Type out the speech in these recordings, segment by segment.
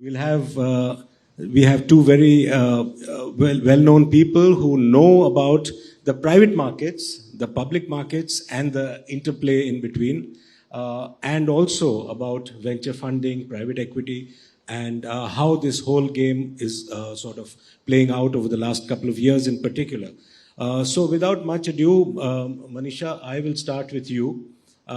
We'll have we have two very well-known people who know about the private markets, the public markets, and the interplay in between, and also about venture funding, private equity, and how this whole game is sort of playing out over the last couple of years in particular. So without much ado, Manisha, I will start with you.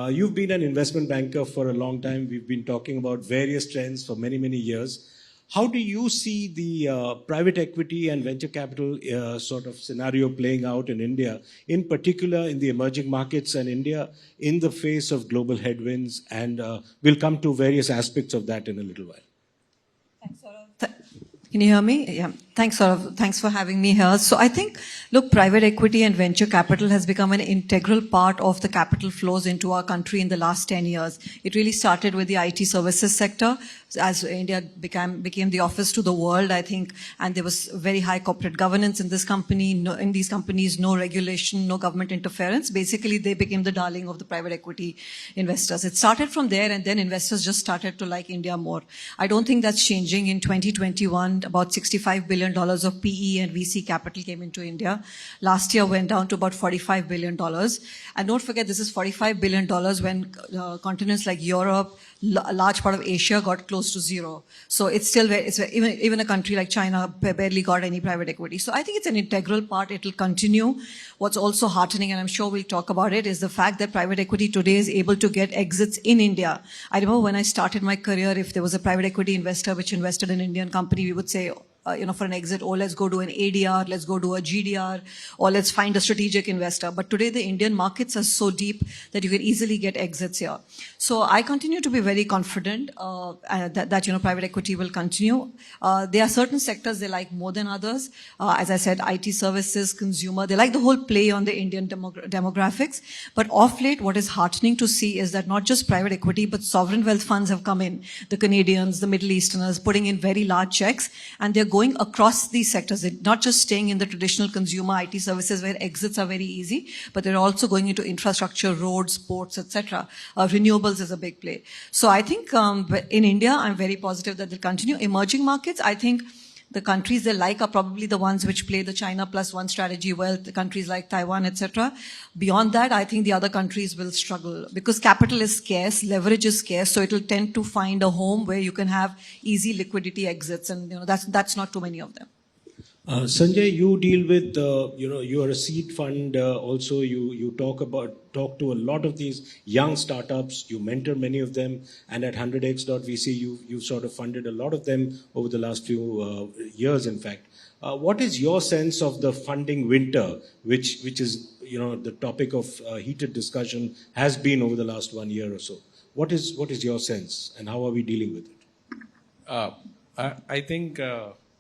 You've been an investment banker for a long time. We've been talking about various trends for many, many years. How do you see the private equity and venture capital sort of scenario playing out in India, in particular in the emerging markets and India, in the face of global headwinds? And we'll come to various aspects of that in a little while. Thanks, Saurav. Can you hear me? Yeah. Thanks, Saurav. Thanks for having me here. So I think, look, private equity and venture capital has become an integral part of the capital flows into our country in the last 10 years. It really started with the IT services sector. As India became the office to the world, I think, and there was very high corporate governance in this company, in these companies, no regulation, no government interference. Basically, they became the darling of the private equity investors. It started from there, and then investors just started to like India more. I don't think that's changing. In 2021, about $65 billion of PE and VC capital came into India. Last year went down to about $45 billion. And don't forget, this is $45 billion when continents like Europe, a large part of Asia got close to zero. So it's still even a country like China barely got any private equity. So I think it's an integral part. It will continue. What's also heartening, and I'm sure we'll talk about it, is the fact that private equity today is able to get exits in India. I remember when I started my career, if there was a private equity investor which invested in an Indian company, we would say, for an exit, let's go do an ADR, let's go do a GDR, or let's find a strategic investor. But today the Indian markets are so deep that you can easily get exits here. So I continue to be very confident that private equity will continue. There are certain sectors they like more than others. As I said, IT services, consumer, they like the whole play on the Indian demographics. But off late, what is heartening to see is that not just private equity, but sovereign wealth funds have come in. The Canadians, the Middle Easterners, putting in very large checks, and they're going across these sectors. They're not just staying in the traditional consumer IT services where exits are very easy, but they're also going into infrastructure, roads, ports, etc. Renewables is a big play. So I think in India, I'm very positive that they'll continue. Emerging markets, I think the countries they like are probably the ones which play the China plus one strategy well, the countries like Taiwan, etc. Beyond that, I think the other countries will struggle because capital is scarce, leverage is scarce, so it will tend to find a home where you can have easy liquidity exits, and that's not too many of them. Sanjay, you deal with, you are a seed fund. Also, you talk to a lot of these young startups. You mentor many of them, and at 100x.vc, you sort of funded a lot of them over the last few years. In fact, what is your sense of the funding winter, which is the topic of heated discussion has been over the last 1 year or so? What is your sense, and how are we dealing with it? I think.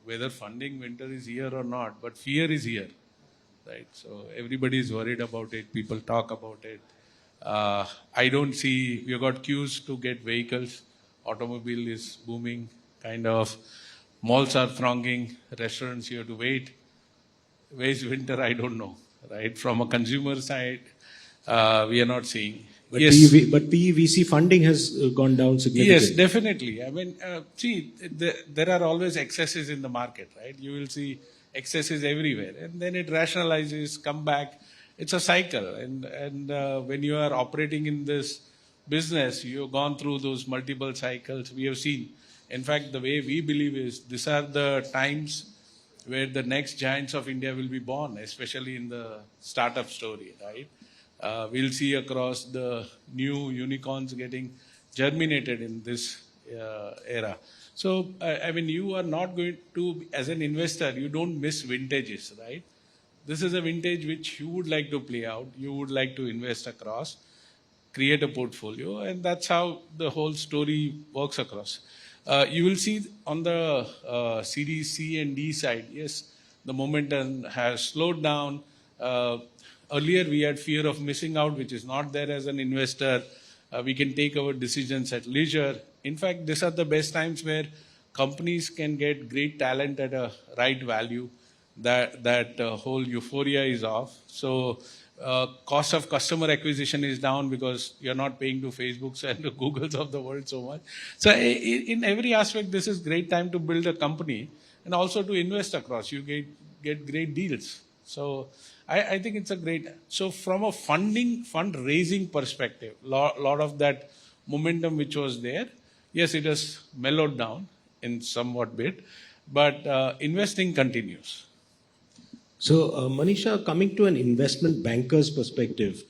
Whether funding winter is here or not, but fear is here, right? So everybody is worried about it. People talk about it. I don't see, we have got queues to get vehicles. Automobile is booming, kind of. Malls are thronging. Restaurants, you have to wait. Where's winter? I don't know, right? From a consumer side, we are not seeing. But yes. But PEVC funding has gone down significantly. Yes, definitely. I mean, there are always excesses in the market, right? You will see excesses everywhere. And then it rationalizes, come back. It's a cycle. And when you are operating in this business, you've gone through those multiple cycles. We have seen. In fact, the way we believe is these are the times where the next giants of India will be born, especially in the startup story, right? We'll see across the new unicorns getting germinated in this era. So, I mean, you are not going to, as an investor, you don't miss vintages, right? This is a vintage which you would like to play out, you would like to invest across, create a portfolio, and that's how the whole story works across. You will see on the Series C and D side, yes, the momentum has slowed down. Earlier, we had fear of missing out, which is not there as an investor. We can take our decisions at leisure. In fact, these are the best times where companies can get great talent at a right value. That whole euphoria is off. So cost of customer acquisition is down because you're not paying to Facebooks and to Googles of the world so much. So in every aspect, this is great time to build a company and also to invest across. You get great deals. So I think it's a great. So from a fundraising perspective, lot of that momentum which was there, yes, it has mellowed down in somewhat bit, but investing continues. So, Manisha, coming to an investment banker's perspective,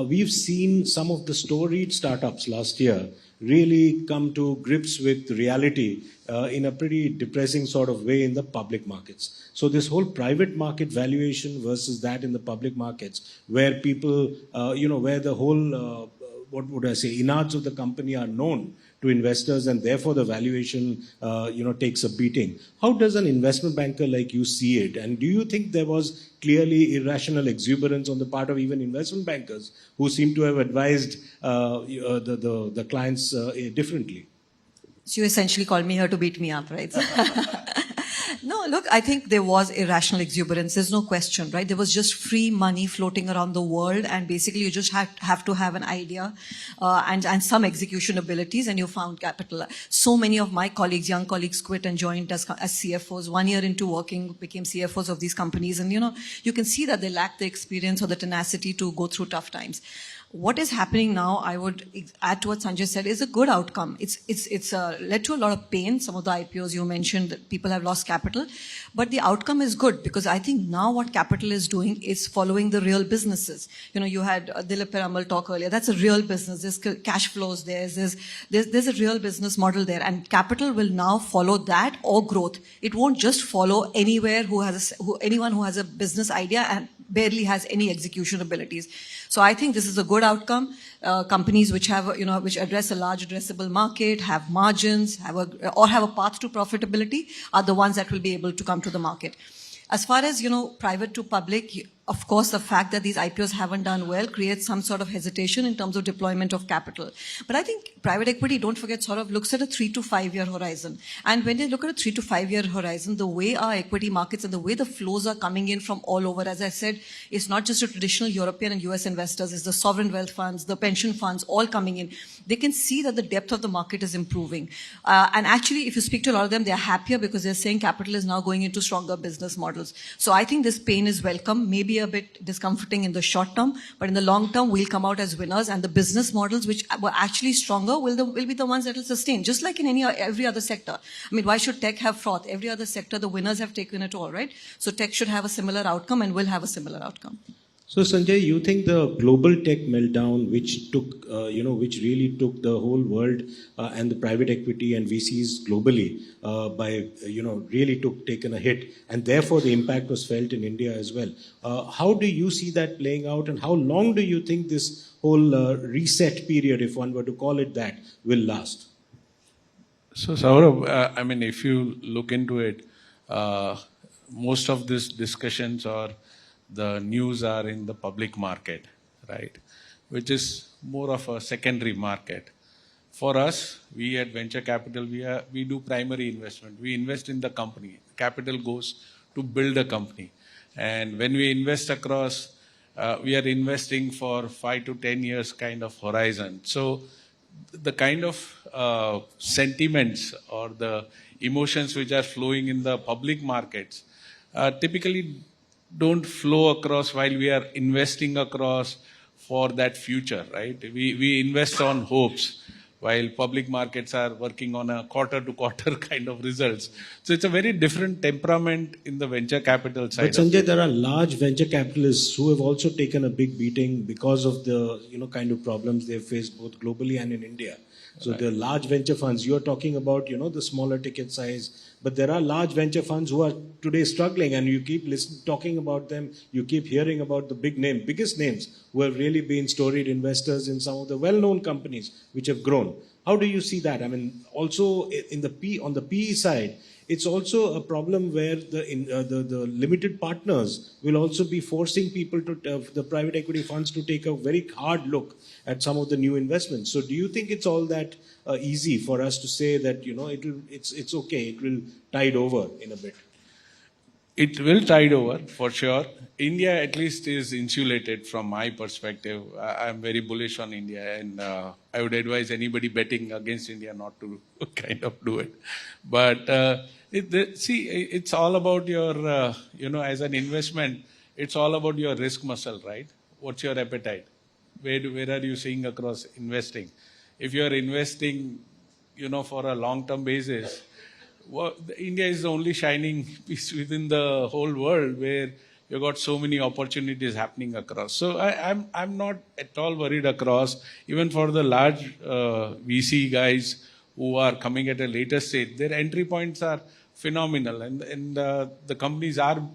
we've seen some of the storied startups last year really come to grips with reality in a pretty depressing sort of way in the public markets. So, this whole private market valuation versus that in the public markets, where people, where the whole, what would I say, innards of the company are known to investors, and therefore the valuation, takes a beating. How does an investment banker like you see it? And do you think there was clearly irrational exuberance on the part of even investment bankers who seem to have advised the clients differently? So you essentially called me here to beat me up, right? No, look, I think there was irrational exuberance. There's no question, right? There was just free money floating around the world, and basically you just have to have an idea and some execution abilities, and you found capital. So many of my colleagues, young colleagues, quit and joined as CFOs. 1 year into working, became CFOs of these companies, and you can see that they lack the experience or the tenacity to go through tough times. What is happening now, I would add to what Sanjay said, is a good outcome. It's led to a lot of pain. Some of the IPOs you mentioned, that people have lost capital, but the outcome is good because I think now what capital is doing is following the real businesses. You had Dilip Peramal talk earlier. That's a real business. There's cash flows there. There's a real business model there, and capital will now follow that or growth. It won't just follow anyone who has a business idea and barely has any execution abilities. So I think this is a good outcome. Companies which have, which address a large addressable market, have margins, have a path to profitability are the ones that will be able to come to the market. As far as, private to public, of course, the fact that these IPOs haven't done well creates some sort of hesitation in terms of deployment of capital. But I think private equity, don't forget, sort of looks at a 3 to 5 year horizon. And when they look at a 3 to 5 year horizon, the way our equity markets and the way the flows are coming in from all over, as I said, it's not just the traditional European and US investors, it's the sovereign wealth funds, the pension funds, all coming in. They can see that the depth of the market is improving. And actually, if you speak to a lot of them, they're happier because they're saying capital is now going into stronger business models. So I think this pain is welcome, maybe a bit discomforting in the short term, but in the long term, we'll come out as winners, and the business models which were actually stronger will be the ones that will sustain, just like in every other sector. I mean, why should tech have froth? Every other sector, the winners have taken it all, right? So tech should have a similar outcome and will have a similar outcome. So Sanjay, you think the global tech meltdown, which took, which really took the whole world and the private equity and VCs globally really taken a hit, and therefore the impact was felt in India as well. How do you see that playing out, and how long do you think this whole reset period, if one were to call it that, will last? So Saurabh, if you look into it, most of these discussions or the news are in the public market, right? Which is more of a secondary market. For us, we at Venture Capital, we do primary investment. We invest in the company. Capital goes to build a company. And when we invest across, we are investing for 5 to 10 years kind of horizon. So the kind of sentiments or the emotions which are flowing in the public markets typically don't flow across while we are investing across for that future, right? We invest on hopes while public markets are working on a quarter to quarter kind of results. So it's a very different temperament in the venture capital side. But Sanjay, there are large venture capitalists who have also taken a big beating because of the kind of problems they've faced both globally and in India. So right. The large venture funds, you're talking about, the smaller ticket size, but there are large venture funds who are today struggling, and you keep talking about them, you keep hearing about the biggest names who have really been storied investors in some of the well-known companies which have grown. How do you see that? Also on the PE side, it's also a problem where the limited partners will also be forcing people the private equity funds to take a very hard look at some of the new investments. So do you think it's all that easy for us to say that, it's okay, it will tide over in a bit? It will tide over for sure. India at least is insulated from my perspective. I'm very bullish on India, and I would advise anybody betting against India not to kind of do it. But see, it's all about your, as an investment, it's all about your risk muscle, right? What's your appetite? Where are you seeing across investing? If you are investing, for a long-term basis, well, India is the only shining piece within the whole world where you got so many opportunities happening across. So I'm not at all worried across, even for the large VC guys who are coming at a later stage. Their entry points are phenomenal, and the companies are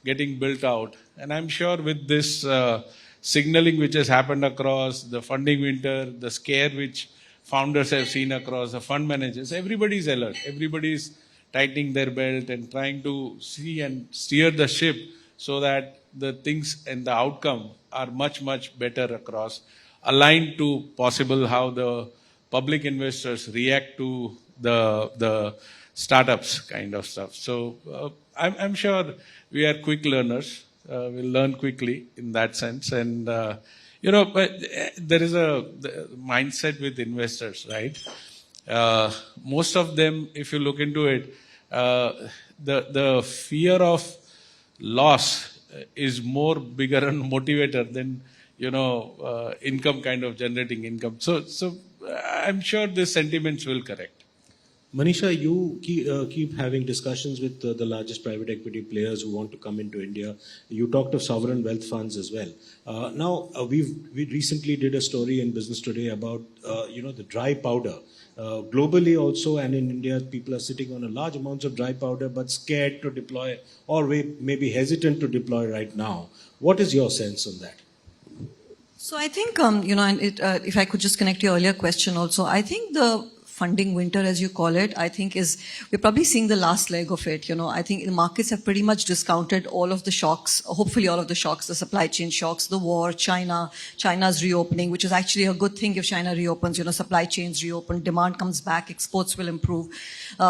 getting built out. And I'm sure with this signaling which has happened across the funding winter, the scare which founders have seen across the fund managers, everybody's alert. Everybody's tightening their belt and trying to see and steer the ship so that the things and the outcome are much, much better across, aligned to possible how the public investors react to the startups kind of stuff. So I'm sure we are quick learners. We'll learn quickly in that sense. And, but there is a mindset with investors, right? Most of them, if you look into it, the fear of loss is more bigger and motivator than, income kind of generating income. So I'm sure the sentiments will correct. Manisha, you keep having discussions with the largest private equity players who want to come into India. You talked of sovereign wealth funds as well. We recently did a story in Business Today about the dry powder. Globally also and in India, people are sitting on a large amounts of dry powder but scared to deploy or maybe hesitant to deploy right now. What is your sense on that? So I think, if I could just connect to your earlier question also, I think the funding winter, as you call it, I think we're probably seeing the last leg of it. I think the markets have pretty much discounted all of the shocks, hopefully all of the shocks, the supply chain shocks, the war, China's reopening, which is actually a good thing if China reopens, supply chains reopen, demand comes back, exports will improve.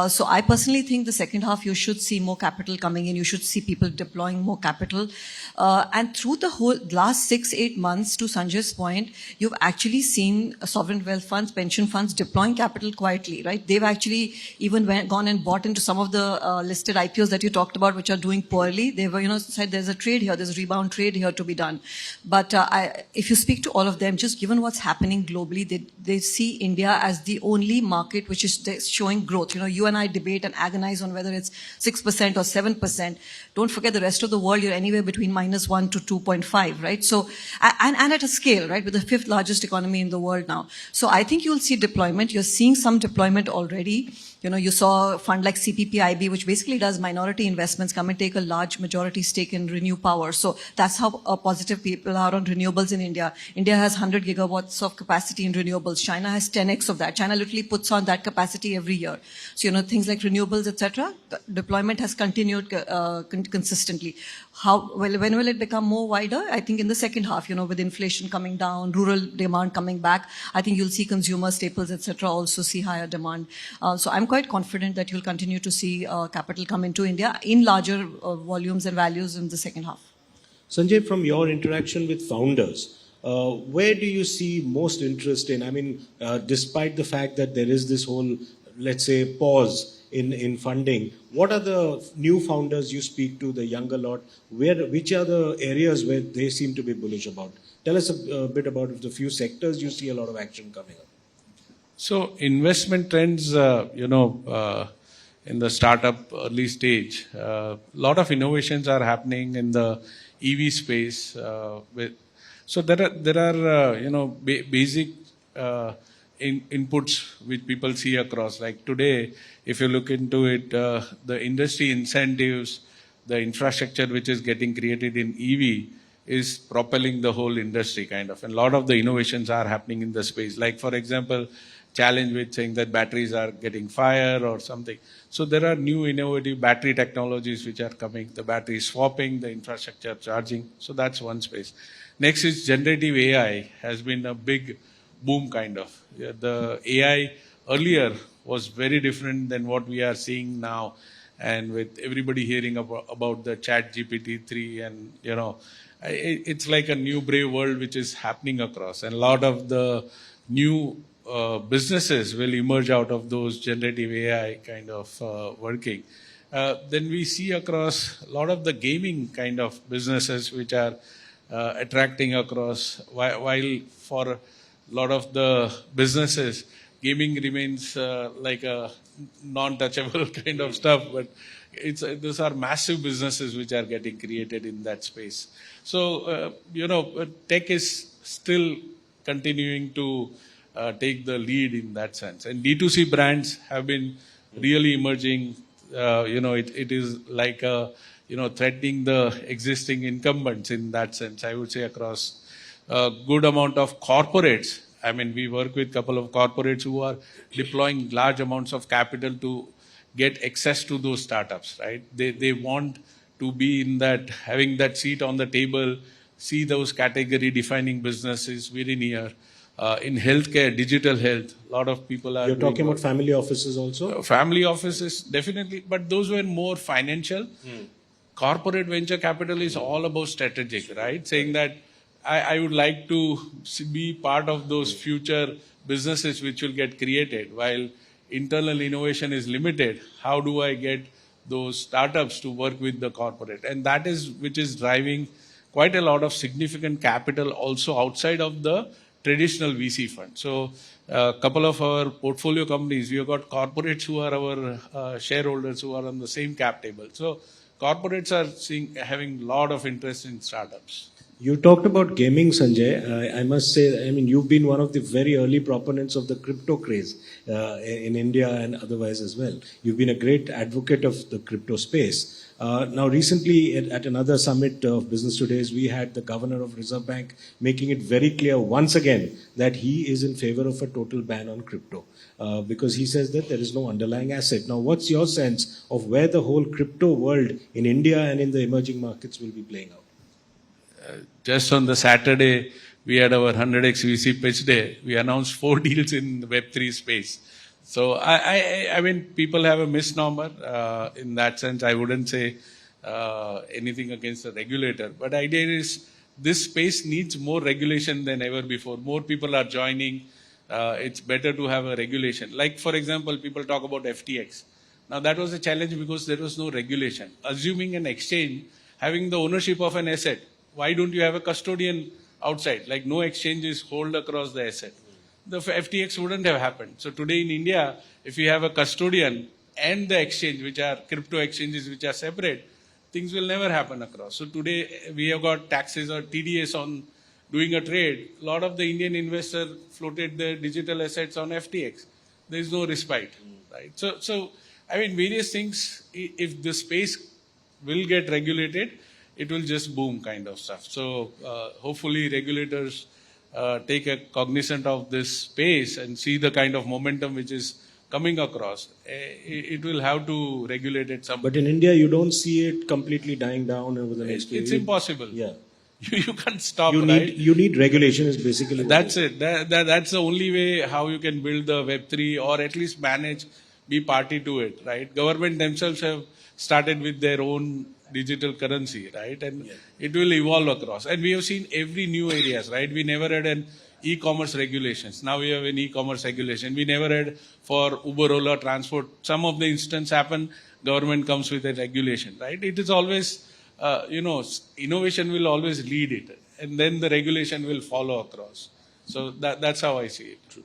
So I personally think the second half, you should see more capital coming in, you should see people deploying more capital. And through the whole last 6-8 months, to Sanjay's point, you've actually seen sovereign wealth funds, pension funds deploying capital quietly, right? They've actually even gone and bought into some of the listed IPOs that you talked about, which are doing poorly. They were, said there's a trade here, there's a rebound trade here to be done. But if you speak to all of them, just given what's happening globally, they see India as the only market which is showing growth. You and I debate and agonize on whether it's 6% or 7%. Don't forget the rest of the world, you're anywhere between -1 to 2.5, right? So, and at a scale, right, with the 5th largest economy in the world now. So I think you'll see deployment. You're seeing some deployment already. You saw a fund like CPPIB, which basically does minority investments, come and take a large majority stake in Renew Power. So that's how positive people are on renewables in India. India has 100 gigawatts of capacity in renewables. China has 10x of that. China literally puts on that capacity every year. So, things like renewables, etc., deployment has continued consistently. When will it become more wider? I think in the second half, with inflation coming down, rural demand coming back, I think you'll see consumer staples, etc., also see higher demand. So I'm quite confident that you'll continue to see capital come into India in larger volumes and values in the second half. Sanjay, from your interaction with founders, where do you see most interest in? I mean, despite the fact that there is this whole, let's say, pause in funding, what are the new founders you speak to, the younger lot? Which are the areas where they seem to be bullish about? Tell us a bit about the few sectors you see a lot of action coming up. So investment trends, in the startup early stage, a lot of innovations are happening in the EV space. So there are basic inputs which people see across. Like today, if you look into it, the industry incentives, the infrastructure which is getting created in EV is propelling the whole industry kind of. And a lot of the innovations are happening in the space. Like for example, challenge with saying that batteries are getting fire or something. So there are new innovative battery technologies which are coming, the battery swapping, the infrastructure charging. So that's one space. Next is generative AI has been a big boom kind of. The AI earlier was very different than what we are seeing now. and with everybody hearing about the chat GPT-3, and it's like a new brave world which is happening across, and a lot of the new businesses will emerge out of those generative AI kind of working. Then we see across a lot of the gaming kind of businesses which are attracting across, while for a lot of the businesses, gaming remains like a non-touchable kind of stuff, but those are massive businesses which are getting created in that space. So, tech is still continuing to take the lead in that sense. And D2C brands have been really emerging. It is like threatening the existing incumbents in that sense, I would say, across a good amount of corporates. I mean, we work with a couple of corporates who are deploying large amounts of capital to get access to those startups, right? They want to be in that, having that seat on the table, see those category defining businesses very near. In healthcare, digital health, a lot of people are. You're talking about family offices also? Family offices, definitely, but those were more financial. Corporate venture capital is all about strategic, right? Saying that I would like to be part of those future businesses which will get created. While internal innovation is limited, how do I get those startups to work with the corporate? And that is which is driving quite a lot of significant capital also outside of the traditional VC fund. So a couple of our portfolio companies, we have got corporates who are our shareholders who are on the same cap table. So corporates are having a lot of interest in startups. You talked about gaming, Sanjay. I must say, I mean, you've been one of the very early proponents of the crypto craze in India and otherwise as well. You've been a great advocate of the crypto space. Now, recently at another summit of Business Today's, we had the governor of Reserve Bank making it very clear once again that he is in favor of a total ban on crypto because he says that there is no underlying asset. Now, what's your sense of where the whole crypto world in India and in the emerging markets will be playing out? Just on the Saturday, we had our 100x VC pitch day. We announced 4 deals in the Web3 space. So, I mean, people have a misnomer. In that sense, I wouldn't say anything against the regulator. But the idea is this space needs more regulation than ever before. More people are joining. It's better to have a regulation. Like, for example, people talk about FTX. Now, that was a challenge because there was no regulation. Assuming an exchange having the ownership of an asset, why don't you have a custodian outside? Like no exchanges hold across the asset. The FTX wouldn't have happened. So today in India, if you have a custodian and the exchange, which are crypto exchanges, which are separate, things will never happen across. So today we have got taxes or TDS on doing a trade. A lot of the Indian investors floated their digital assets on FTX. There is no respite, right? So I mean, various things, if the space will get regulated, it will just boom kind of stuff. So hopefully regulators take a cognizant of this space and see the kind of momentum which is coming across. It will have to regulate it some. But in India, you don't see it completely dying down over the next few years. It's impossible. Yeah. You can't stop, right? You need regulation is basically. That's it. That's the only way how you can build the Web3 or at least manage, be party to it, right? Government themselves have started with their own digital currency, right? And it will evolve across. And we have seen every new areas, right? We never had an e-commerce regulations. Now we have an e-commerce regulation. We never had for Uber, Ola, transport. Some of the instances happen, government comes with a regulation, right? It is always, innovation will always lead it. And then the regulation will follow across. So that's how I see it. True.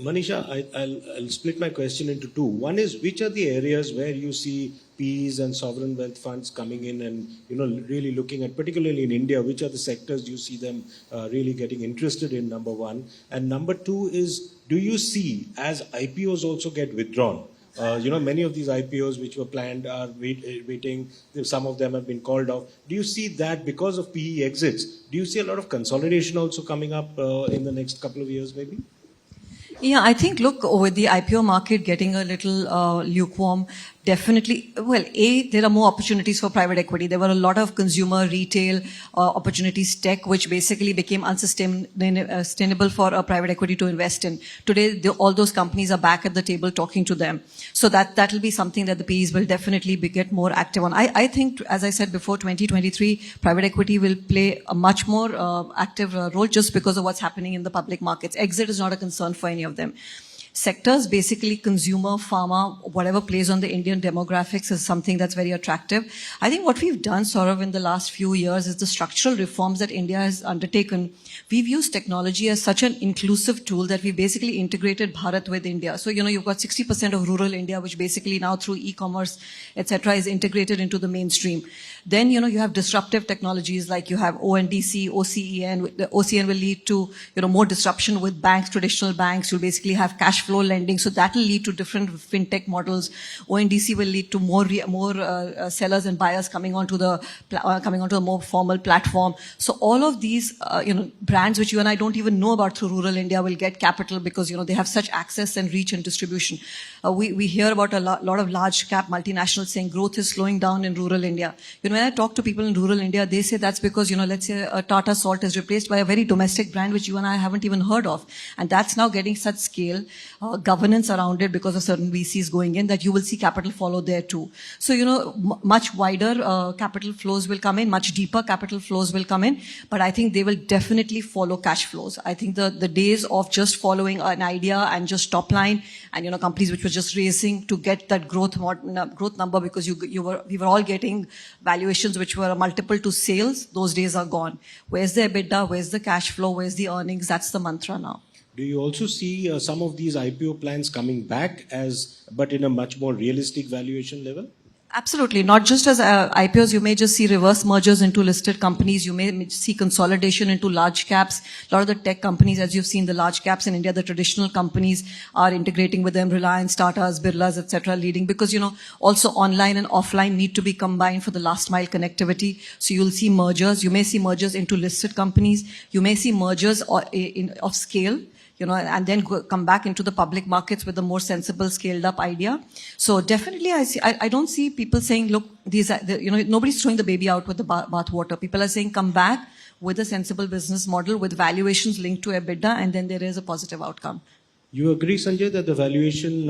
Manisha, I'll split my question into two. One is, which are the areas where you see PEs and sovereign wealth funds coming in and really looking at, particularly in India, which are the sectors you see them really getting interested in, number one? And number two is, do you see, as IPOs also get withdrawn, many of these IPOs which were planned are waiting, some of them have been called off. Do you see that because of PE exits, do you see a lot of consolidation also coming up in the next couple of years maybe? Yeah, I think, look, with the IPO market getting a little lukewarm, definitely, well, there are more opportunities for private equity. There were a lot of consumer, retail opportunities, tech, which basically became unsustainable for a private equity to invest in. Today, all those companies are back at the table talking to them. So that will be something that the PEs will definitely get more active on. I think, as I said before, 2023, private equity will play a much more active role just because of what's happening in the public markets. Exit is not a concern for any of them. Sectors, basically consumer, pharma, whatever plays on the Indian demographics is something that's very attractive. I think what we've done sort of in the last few years is the structural reforms that India has undertaken. We've used technology as such an inclusive tool that we basically integrated Bharat with India. So, you've got 60% of rural India, which basically now through e-commerce, etc., is integrated into the mainstream. Then, you have disruptive technologies like you have ONDC, OCEN. The OCEN will lead to, more disruption with banks, traditional banks. You'll basically have cash flow lending. So that will lead to different fintech models. ONDC will lead to more sellers and buyers coming onto the more formal platform. So all of these, brands which you and I don't even know about through rural India will get capital because, they have such access and reach and distribution. We hear about a lot of large cap multinationals saying growth is slowing down in rural India. When I talk to people in rural India, they say that's because, let's say a Tata Salt is replaced by a very domestic brand which you and I haven't even heard of. And that's now getting such scale, governance around it because of certain VCs going in that you will see capital follow there too. So, much wider capital flows will come in, much deeper capital flows will come in, but I think they will definitely follow cash flows. I think the days of just following an idea and just top line and, companies which were just racing to get that growth number because we were all getting valuations which were a multiple to sales, those days are gone. Where's the EBITDA? Where's the cash flow? Where's the earnings? That's the mantra now. Do you also see some of these IPO plans coming back but in a much more realistic valuation level? Absolutely. Not just as IPOs, you may just see reverse mergers into listed companies. You may see consolidation into large caps. A lot of the tech companies, as you've seen, the large caps in India, the traditional companies are integrating with them, Reliance, Tatas, Birlas, etc., leading because, also online and offline need to be combined for the last mile connectivity. So you'll see mergers. You may see mergers into listed companies. You may see mergers of scale. And then come back into the public markets with a more sensible, scaled-up idea. So definitely, I don't see people saying, look, nobody's throwing the baby out with the bathwater. People are saying, come back with a sensible business model with valuations linked to EBITDA, and then there is a positive outcome. You agree, Sanjay, that the valuation,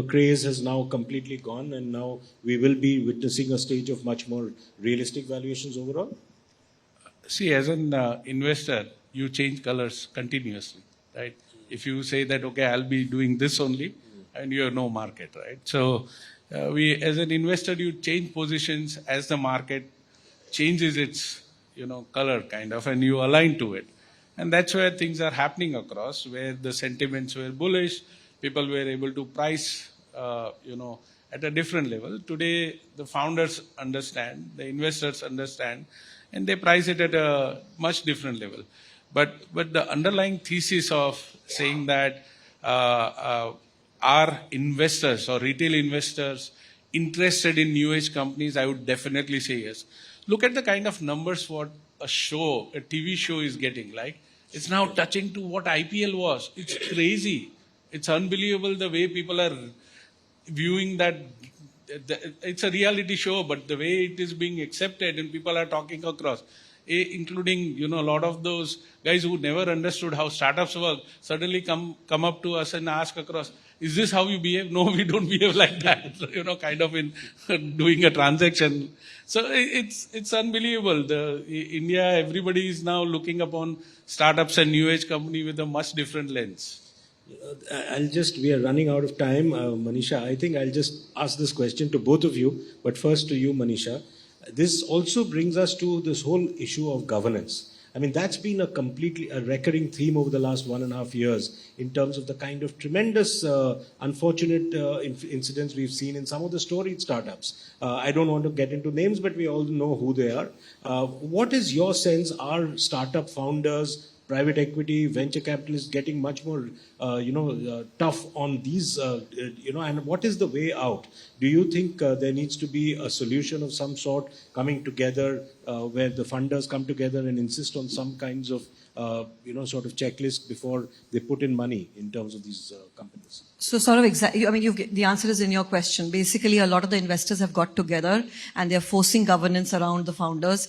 craze has now completely gone, and now we will be witnessing a stage of much more realistic valuations overall? See, as an investor, you change colors continuously. Right? If you say that, okay, I'll be doing this only, and you have no market, right? So as an investor, you change positions as the market changes its, color kind of, and you align to it. And that's where things are happening across, where the sentiments were bullish, people were able to price, at a different level. Today, the founders understand, the investors understand, and they price it at a much different level. But the underlying thesis of saying that are investors or retail investors interested in new age companies, I would definitely say yes. Look at the kind of numbers what a TV show is getting. Like it's now touching to what IPL was. It's crazy. It's unbelievable the way people are viewing that. It's a reality show, but the way it is being accepted and people are talking across. Including, a lot of those guys who never understood how startups work, suddenly come up to us and ask across, is this how you behave? No, we don't behave like that, kind of in doing a transaction. So it's unbelievable. India, everybody is now looking upon startups and new age company with a much different lens. We are running out of time. Manisha, I think I'll just ask this question to both of you, but first to you, Manisha. This also brings us to this whole issue of governance. I mean, that's been a recurring theme over the last 1.5 years in terms of the kind of tremendous unfortunate incidents we've seen in some of the storied startups. I don't want to get into names, but we all know who they are. What is your sense? Are startup founders, private equity, venture capitalists getting much more, tough on these, and what is the way out? Do you think there needs to be a solution of some sort coming together where the funders come together and insist on some kinds of, sort of checklist before they put in money in terms of these companies? So sort of exactly, I mean, the answer is in your question. Basically, a lot of the investors have got together and they're forcing governance around the founders,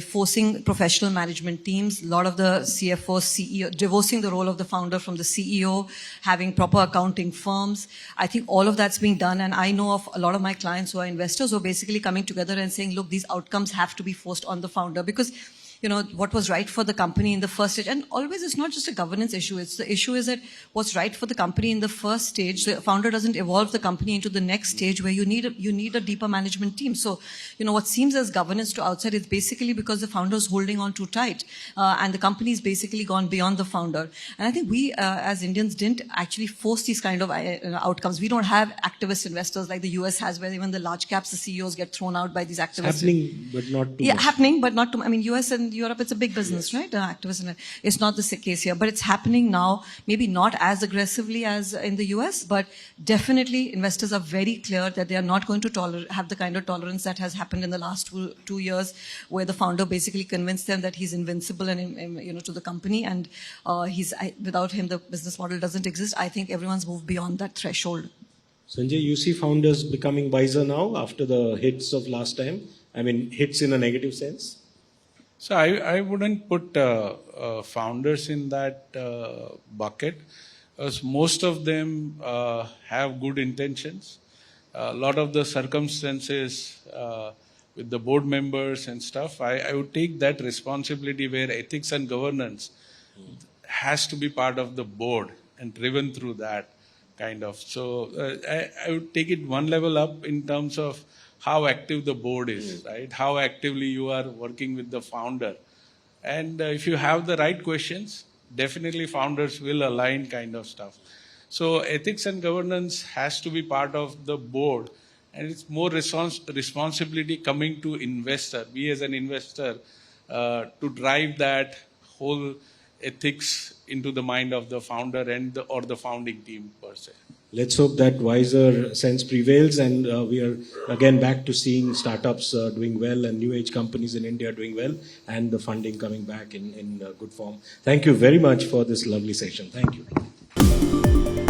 forcing professional management teams, a lot of the CFOs, CEO, divorcing the role of the founder from the CEO, having proper accounting firms. I think all of that's being done. And I know of a lot of my clients who are investors who are basically coming together and saying, look, these outcomes have to be forced on the founder because what was right for the company in the first stage. And always it's not just a governance issue. It's the issue is that what's right for the company in the first stage, the founder doesn't evolve the company into the next stage where you need a deeper management team. So, what seems as governance to outside is basically because the founder is holding on too tight. And the company's basically gone beyond the founder. And I think we, as Indians, didn't actually force these kind of outcomes. We don't have activist investors like the US has, where even the large caps, the CEOs get thrown out by these activists. It's happening, but not too much. Happening, but not too much. I mean, US and Europe, it's a big business, right? Activism. It's not the case here, but it's happening now, maybe not as aggressively as in the US, but definitely investors are very clear that they are not going to have the kind of tolerance that has happened in the last 2 years, where the founder basically convinced them that he's invincible and, to the company, and without him, the business model doesn't exist. I think everyone's moved beyond that threshold. Sanjay, you see founders becoming wiser now after the hits of last time? I mean, hits in a negative sense? So I wouldn't put founders in that bucket, because most of them have good intentions. A lot of the circumstances with the board members and stuff, I would take that responsibility where ethics and governance has to be part of the board and driven through that kind of. So I would take it one level up in terms of how active the board is, right? How actively you are working with the founder. And if you have the right questions, definitely founders will align kind of stuff. So ethics and governance has to be part of the board. And it's more responsibility coming to investor, we as an investor, to drive that whole ethics into the mind of the founder or the founding team per se. Let's hope that wiser sense prevails, and we are again back to seeing startups doing well and new age companies in India doing well, and the funding coming back in good form. Thank you very much for this lovely session. Thank you.